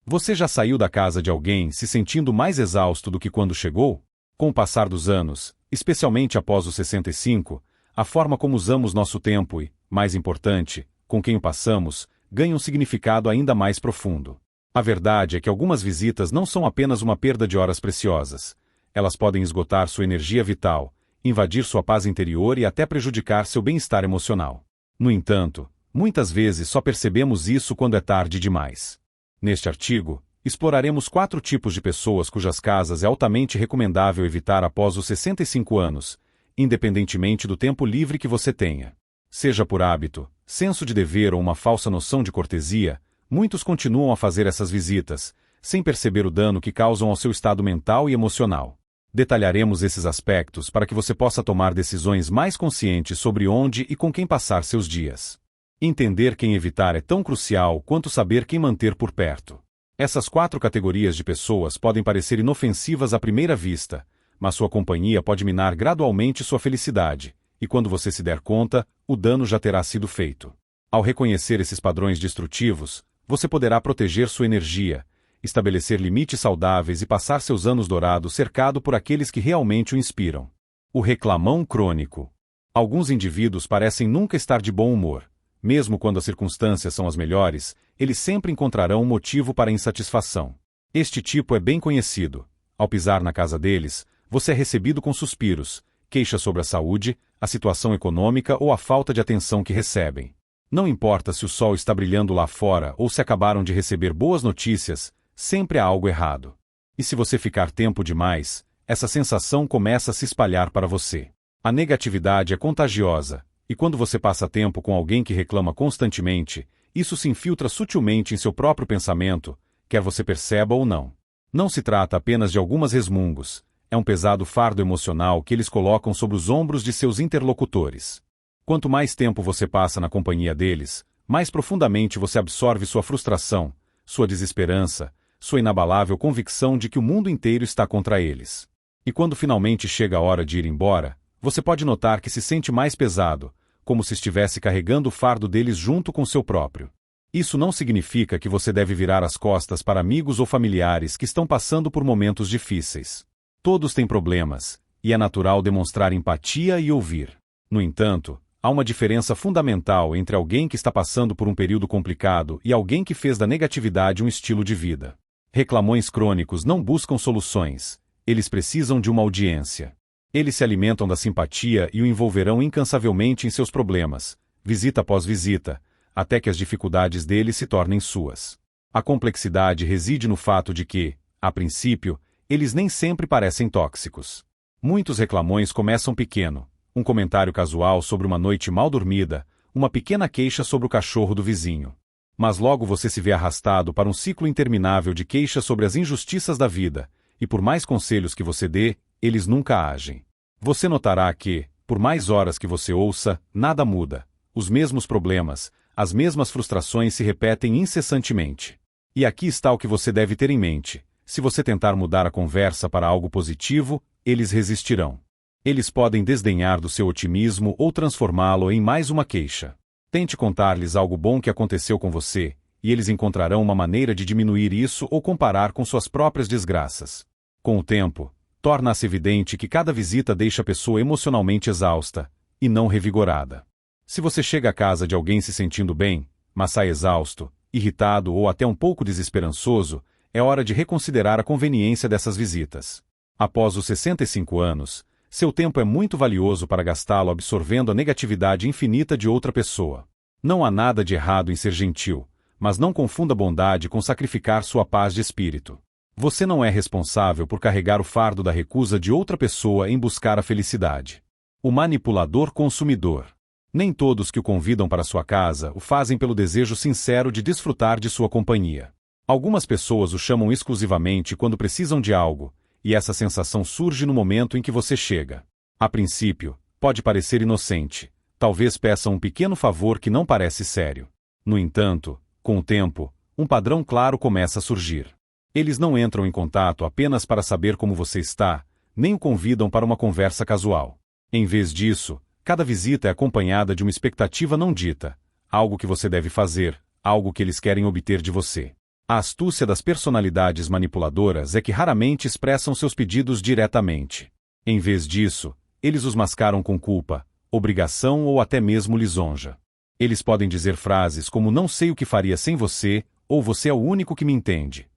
Você já saiu da casa de alguém se sentindo mais exausto do que quando chegou? Com o passar dos anos, especialmente após os 65, a forma como usamos nosso tempo e, mais importante, com quem o passamos, ganha um significado ainda mais profundo. A verdade é que algumas visitas não são apenas uma perda de horas preciosas. Elas podem esgotar sua energia vital, invadir sua paz interior e até prejudicar seu bem-estar emocional. No entanto, muitas vezes só percebemos isso quando é tarde demais. Neste artigo, exploraremos 4 tipos de pessoas cujas casas é altamente recomendável evitar após os 65 anos, independentemente do tempo livre que você tenha. Seja por hábito, senso de dever ou uma falsa noção de cortesia, muitos continuam a fazer essas visitas, sem perceber o dano que causam ao seu estado mental e emocional. Detalharemos esses aspectos para que você possa tomar decisões mais conscientes sobre onde e com quem passar seus dias. Entender quem evitar é tão crucial quanto saber quem manter por perto. Essas 4 categorias de pessoas podem parecer inofensivas à primeira vista, mas sua companhia pode minar gradualmente sua felicidade, e quando você se der conta, o dano já terá sido feito. Ao reconhecer esses padrões destrutivos, você poderá proteger sua energia, estabelecer limites saudáveis e passar seus anos dourados cercado por aqueles que realmente o inspiram. O reclamão crônico. Alguns indivíduos parecem nunca estar de bom humor. Mesmo quando as circunstâncias são as melhores, eles sempre encontrarão um motivo para a insatisfação. Este tipo é bem conhecido. Ao pisar na casa deles, você é recebido com suspiros, queixas sobre a saúde, a situação econômica ou a falta de atenção que recebem. Não importa se o sol está brilhando lá fora ou se acabaram de receber boas notícias, sempre há algo errado. E se você ficar tempo demais, essa sensação começa a se espalhar para você. A negatividade é contagiosa. E quando você passa tempo com alguém que reclama constantemente, isso se infiltra sutilmente em seu próprio pensamento, quer você perceba ou não. Não se trata apenas de algumas resmungos, é um pesado fardo emocional que eles colocam sobre os ombros de seus interlocutores. Quanto mais tempo você passa na companhia deles, mais profundamente você absorve sua frustração, sua desesperança, sua inabalável convicção de que o mundo inteiro está contra eles. E quando finalmente chega a hora de ir embora, você pode notar que se sente mais pesado, como se estivesse carregando o fardo deles junto com seu próprio. Isso não significa que você deve virar as costas para amigos ou familiares que estão passando por momentos difíceis. Todos têm problemas, e é natural demonstrar empatia e ouvir. No entanto, há uma diferença fundamental entre alguém que está passando por um período complicado e alguém que fez da negatividade um estilo de vida. Reclamões crônicos não buscam soluções, eles precisam de uma audiência. Eles se alimentam da simpatia e o envolverão incansavelmente em seus problemas, visita após visita, até que as dificuldades deles se tornem suas. A complexidade reside no fato de que, a princípio, eles nem sempre parecem tóxicos. Muitos reclamões começam pequeno, um comentário casual sobre uma noite mal dormida, uma pequena queixa sobre o cachorro do vizinho. Mas logo você se vê arrastado para um ciclo interminável de queixas sobre as injustiças da vida, e por mais conselhos que você dê, eles nunca agem. Você notará que, por mais horas que você ouça, nada muda. Os mesmos problemas, as mesmas frustrações se repetem incessantemente. E aqui está o que você deve ter em mente. Se você tentar mudar a conversa para algo positivo, eles resistirão. Eles podem desdenhar do seu otimismo ou transformá-lo em mais uma queixa. Tente contar-lhes algo bom que aconteceu com você, e eles encontrarão uma maneira de diminuir isso ou comparar com suas próprias desgraças. Com o tempo, torna-se evidente que cada visita deixa a pessoa emocionalmente exausta, e não revigorada. Se você chega à casa de alguém se sentindo bem, mas sai exausto, irritado ou até um pouco desesperançoso, é hora de reconsiderar a conveniência dessas visitas. Após os 65 anos, seu tempo é muito valioso para gastá-lo absorvendo a negatividade infinita de outra pessoa. Não há nada de errado em ser gentil, mas não confunda bondade com sacrificar sua paz de espírito. Você não é responsável por carregar o fardo da recusa de outra pessoa em buscar a felicidade. O manipulador consumidor. Nem todos que o convidam para sua casa o fazem pelo desejo sincero de desfrutar de sua companhia. Algumas pessoas o chamam exclusivamente quando precisam de algo, e essa sensação surge no momento em que você chega. A princípio, pode parecer inocente. Talvez peçam um pequeno favor que não parece sério. No entanto, com o tempo, um padrão claro começa a surgir. Eles não entram em contato apenas para saber como você está, nem o convidam para uma conversa casual. Em vez disso, cada visita é acompanhada de uma expectativa não dita, algo que você deve fazer, algo que eles querem obter de você. A astúcia das personalidades manipuladoras é que raramente expressam seus pedidos diretamente. Em vez disso, eles os mascaram com culpa, obrigação ou até mesmo lisonja. Eles podem dizer frases como "não sei o que faria sem você" ou "você é o único que me entende".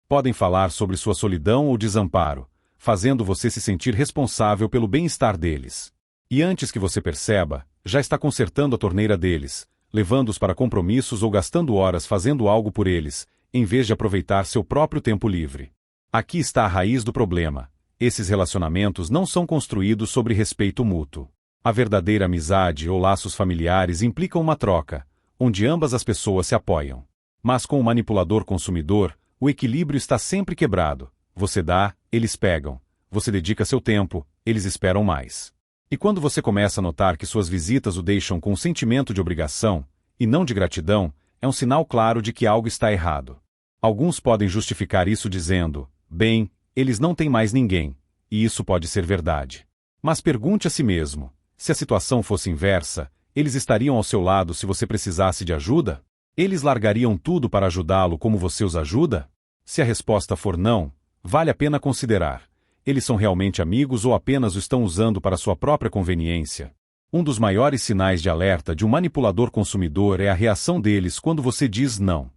Podem falar sobre sua solidão ou desamparo, fazendo você se sentir responsável pelo bem-estar deles. E antes que você perceba, já está consertando a torneira deles, levando-os para compromissos ou gastando horas fazendo algo por eles, em vez de aproveitar seu próprio tempo livre. Aqui está a raiz do problema. Esses relacionamentos não são construídos sobre respeito mútuo. A verdadeira amizade ou laços familiares implicam uma troca, onde ambas as pessoas se apoiam. Mas com o manipulador consumidor, o equilíbrio está sempre quebrado. Você dá, eles pegam. Você dedica seu tempo, eles esperam mais. E quando você começa a notar que suas visitas o deixam com um sentimento de obrigação, e não de gratidão, é um sinal claro de que algo está errado. Alguns podem justificar isso dizendo, bem, eles não têm mais ninguém, e isso pode ser verdade. Mas pergunte a si mesmo, se a situação fosse inversa, eles estariam ao seu lado se você precisasse de ajuda? Eles largariam tudo para ajudá-lo como você os ajuda? Se a resposta for não, vale a pena considerar. Eles são realmente amigos ou apenas o estão usando para sua própria conveniência? Um dos maiores sinais de alerta de um manipulador consumidor é a reação deles quando você diz não.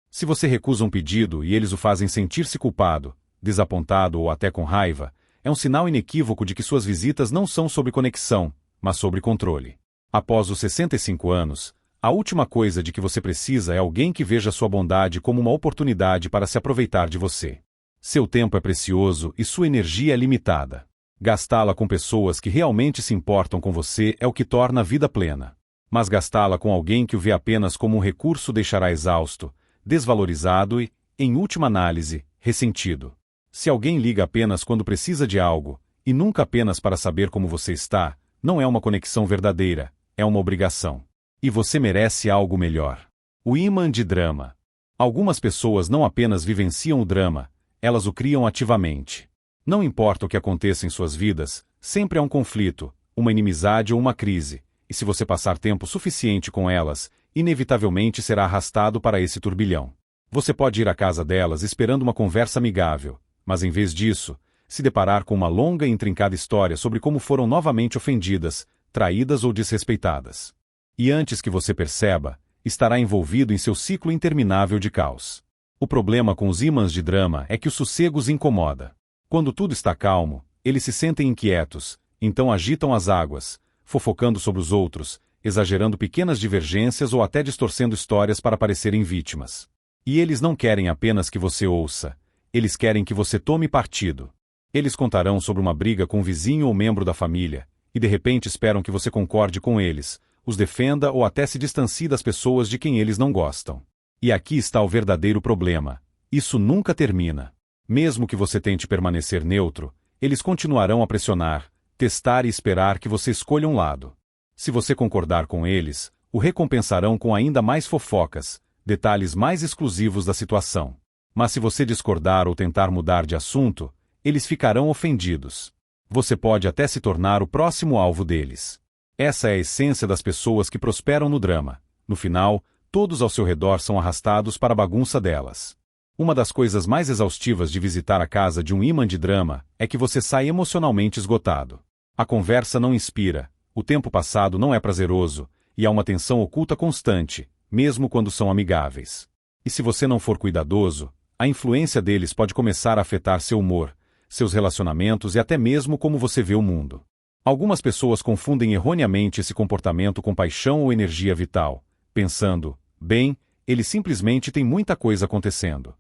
Se você recusa um pedido e eles o fazem sentir-se culpado, desapontado ou até com raiva, é um sinal inequívoco de que suas visitas não são sobre conexão, mas sobre controle. Após os 65 anos, a última coisa de que você precisa é alguém que veja sua bondade como uma oportunidade para se aproveitar de você. Seu tempo é precioso e sua energia é limitada. Gastá-la com pessoas que realmente se importam com você é o que torna a vida plena. Mas gastá-la com alguém que o vê apenas como um recurso deixará exausto, desvalorizado e, em última análise, ressentido. Se alguém liga apenas quando precisa de algo, e nunca apenas para saber como você está, não é uma conexão verdadeira, é uma obrigação. E você merece algo melhor. O ímã de drama. Algumas pessoas não apenas vivenciam o drama, elas o criam ativamente. Não importa o que aconteça em suas vidas, sempre há um conflito, uma inimizade ou uma crise, e se você passar tempo suficiente com elas, inevitavelmente será arrastado para esse turbilhão. Você pode ir à casa delas esperando uma conversa amigável, mas em vez disso, se deparar com uma longa e intrincada história sobre como foram novamente ofendidas, traídas ou desrespeitadas. E antes que você perceba, estará envolvido em seu ciclo interminável de caos. O problema com os ímãs de drama é que o sossego os incomoda. Quando tudo está calmo, eles se sentem inquietos, então agitam as águas, fofocando sobre os outros, exagerando pequenas divergências ou até distorcendo histórias para parecerem vítimas. E eles não querem apenas que você ouça, eles querem que você tome partido. Eles contarão sobre uma briga com um vizinho ou membro da família, e de repente esperam que você concorde com eles, os defenda ou até se distancie das pessoas de quem eles não gostam. E aqui está o verdadeiro problema. Isso nunca termina. Mesmo que você tente permanecer neutro, eles continuarão a pressionar, testar e esperar que você escolha um lado. Se você concordar com eles, o recompensarão com ainda mais fofocas, detalhes mais exclusivos da situação. Mas se você discordar ou tentar mudar de assunto, eles ficarão ofendidos. Você pode até se tornar o próximo alvo deles. Essa é a essência das pessoas que prosperam no drama. No final, todos ao seu redor são arrastados para a bagunça delas. Uma das coisas mais exaustivas de visitar a casa de um ímã de drama é que você sai emocionalmente esgotado. A conversa não inspira, o tempo passado não é prazeroso, e há uma tensão oculta constante, mesmo quando são amigáveis. E se você não for cuidadoso, a influência deles pode começar a afetar seu humor, seus relacionamentos e até mesmo como você vê o mundo. Algumas pessoas confundem erroneamente esse comportamento com paixão ou energia vital, pensando, bem, ele simplesmente tem muita coisa acontecendo.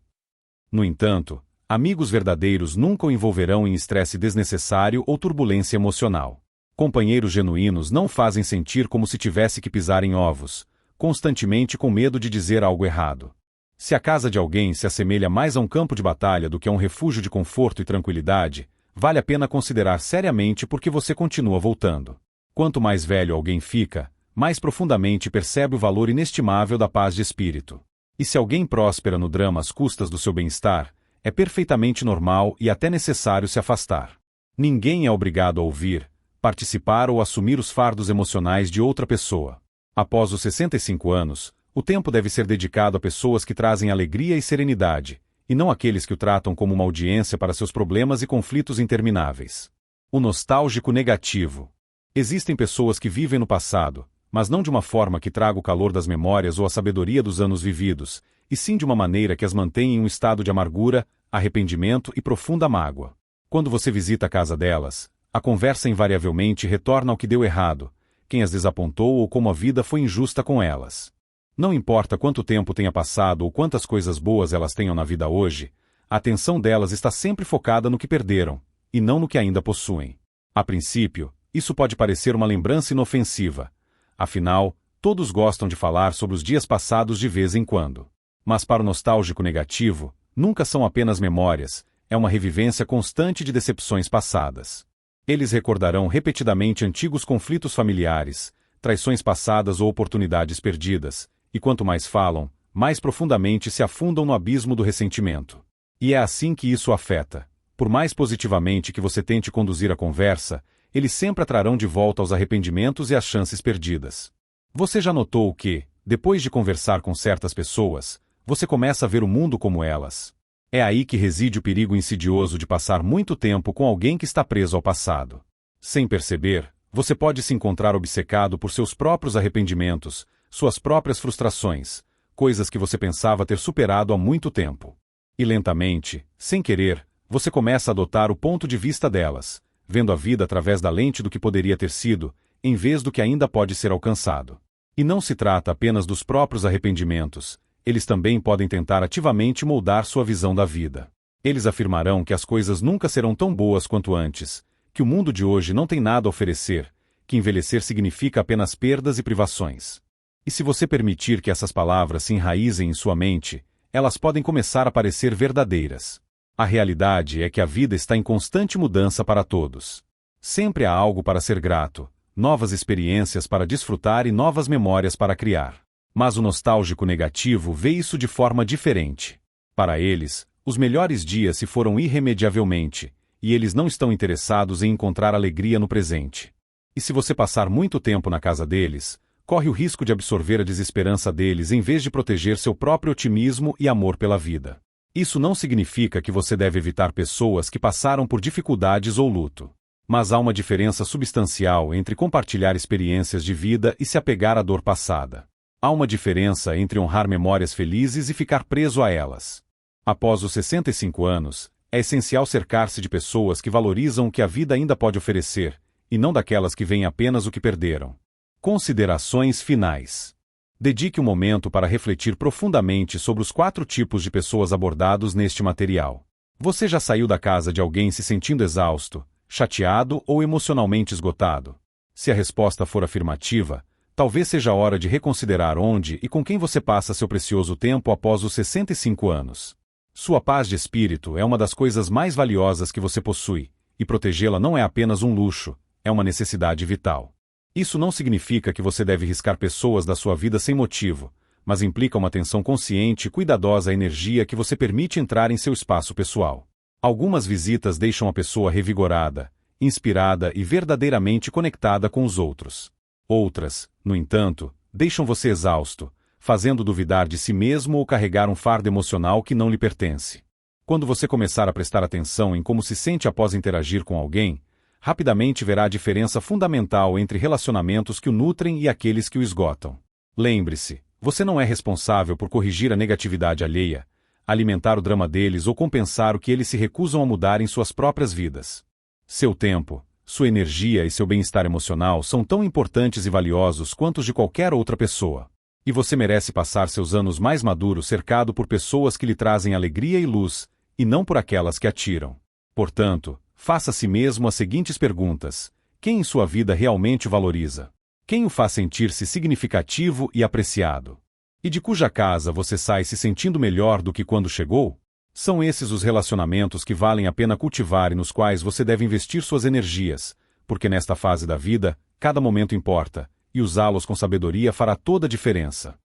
No entanto, amigos verdadeiros nunca o envolverão em estresse desnecessário ou turbulência emocional. Companheiros genuínos não fazem sentir como se tivesse que pisar em ovos, constantemente com medo de dizer algo errado. Se a casa de alguém se assemelha mais a um campo de batalha do que a um refúgio de conforto e tranquilidade, vale a pena considerar seriamente por que você continua voltando. Quanto mais velho alguém fica, mais profundamente percebe o valor inestimável da paz de espírito. E se alguém próspera no drama às custas do seu bem-estar, é perfeitamente normal e até necessário se afastar. Ninguém é obrigado a ouvir, participar ou assumir os fardos emocionais de outra pessoa. Após os 65 anos, O tempo deve ser dedicado a pessoas que trazem alegria e serenidade, e não aqueles que o tratam como uma audiência para seus problemas e conflitos intermináveis. O nostálgico negativo. Existem pessoas que vivem no passado, mas não de uma forma que traga o calor das memórias ou a sabedoria dos anos vividos, e sim de uma maneira que as mantém em um estado de amargura, arrependimento e profunda mágoa. Quando você visita a casa delas, a conversa invariavelmente retorna ao que deu errado, quem as desapontou ou como a vida foi injusta com elas. Não importa quanto tempo tenha passado ou quantas coisas boas elas tenham na vida hoje, a atenção delas está sempre focada no que perderam, e não no que ainda possuem. A princípio, isso pode parecer uma lembrança inofensiva. Afinal, todos gostam de falar sobre os dias passados de vez em quando. Mas para o nostálgico negativo, nunca são apenas memórias, é uma revivência constante de decepções passadas. Eles recordarão repetidamente antigos conflitos familiares, traições passadas ou oportunidades perdidas, e quanto mais falam, mais profundamente se afundam no abismo do ressentimento. E é assim que isso afeta. Por mais positivamente que você tente conduzir a conversa, eles sempre atrarão de volta os arrependimentos e as chances perdidas. Você já notou que, depois de conversar com certas pessoas, você começa a ver o mundo como elas? É aí que reside o perigo insidioso de passar muito tempo com alguém que está preso ao passado. Sem perceber, você pode se encontrar obcecado por seus próprios arrependimentos, suas próprias frustrações, coisas que você pensava ter superado há muito tempo. E lentamente, sem querer, você começa a adotar o ponto de vista delas, vendo a vida através da lente do que poderia ter sido, em vez do que ainda pode ser alcançado. E não se trata apenas dos próprios arrependimentos, eles também podem tentar ativamente moldar sua visão da vida. Eles afirmarão que as coisas nunca serão tão boas quanto antes, que o mundo de hoje não tem nada a oferecer, que envelhecer significa apenas perdas e privações. E se você permitir que essas palavras se enraizem em sua mente, elas podem começar a parecer verdadeiras. A realidade é que a vida está em constante mudança para todos. Sempre há algo para ser grato, novas experiências para desfrutar e novas memórias para criar. Mas o nostálgico negativo vê isso de forma diferente. Para eles, os melhores dias se foram irremediavelmente, e eles não estão interessados em encontrar alegria no presente. E se você passar muito tempo na casa deles, corre o risco de absorver a desesperança deles em vez de proteger seu próprio otimismo e amor pela vida. Isso não significa que você deve evitar pessoas que passaram por dificuldades ou luto. Mas há uma diferença substancial entre compartilhar experiências de vida e se apegar à dor passada. Há uma diferença entre honrar memórias felizes e ficar preso a elas. Após os 65 anos, é essencial cercar-se de pessoas que valorizam o que a vida ainda pode oferecer, e não daquelas que veem apenas o que perderam. Considerações finais. Dedique um momento para refletir profundamente sobre os 4 tipos de pessoas abordados neste material. Você já saiu da casa de alguém se sentindo exausto, chateado ou emocionalmente esgotado? Se a resposta for afirmativa, talvez seja a hora de reconsiderar onde e com quem você passa seu precioso tempo após os 65 anos. Sua paz de espírito é uma das coisas mais valiosas que você possui, e protegê-la não é apenas um luxo, é uma necessidade vital. Isso não significa que você deve riscar pessoas da sua vida sem motivo, mas implica uma atenção consciente e cuidadosa à energia que você permite entrar em seu espaço pessoal. Algumas visitas deixam a pessoa revigorada, inspirada e verdadeiramente conectada com os outros. Outras, no entanto, deixam você exausto, fazendo duvidar de si mesmo ou carregar um fardo emocional que não lhe pertence. Quando você começar a prestar atenção em como se sente após interagir com alguém, rapidamente verá a diferença fundamental entre relacionamentos que o nutrem e aqueles que o esgotam. Lembre-se, você não é responsável por corrigir a negatividade alheia, alimentar o drama deles ou compensar o que eles se recusam a mudar em suas próprias vidas. Seu tempo, sua energia e seu bem-estar emocional são tão importantes e valiosos quanto os de qualquer outra pessoa. E você merece passar seus anos mais maduros cercado por pessoas que lhe trazem alegria e luz, e não por aquelas que a tiram. Portanto, faça a si mesmo as seguintes perguntas: quem em sua vida realmente o valoriza? Quem o faz sentir-se significativo e apreciado? E de cuja casa você sai se sentindo melhor do que quando chegou? São esses os relacionamentos que valem a pena cultivar e nos quais você deve investir suas energias, porque nesta fase da vida, cada momento importa, e usá-los com sabedoria fará toda a diferença.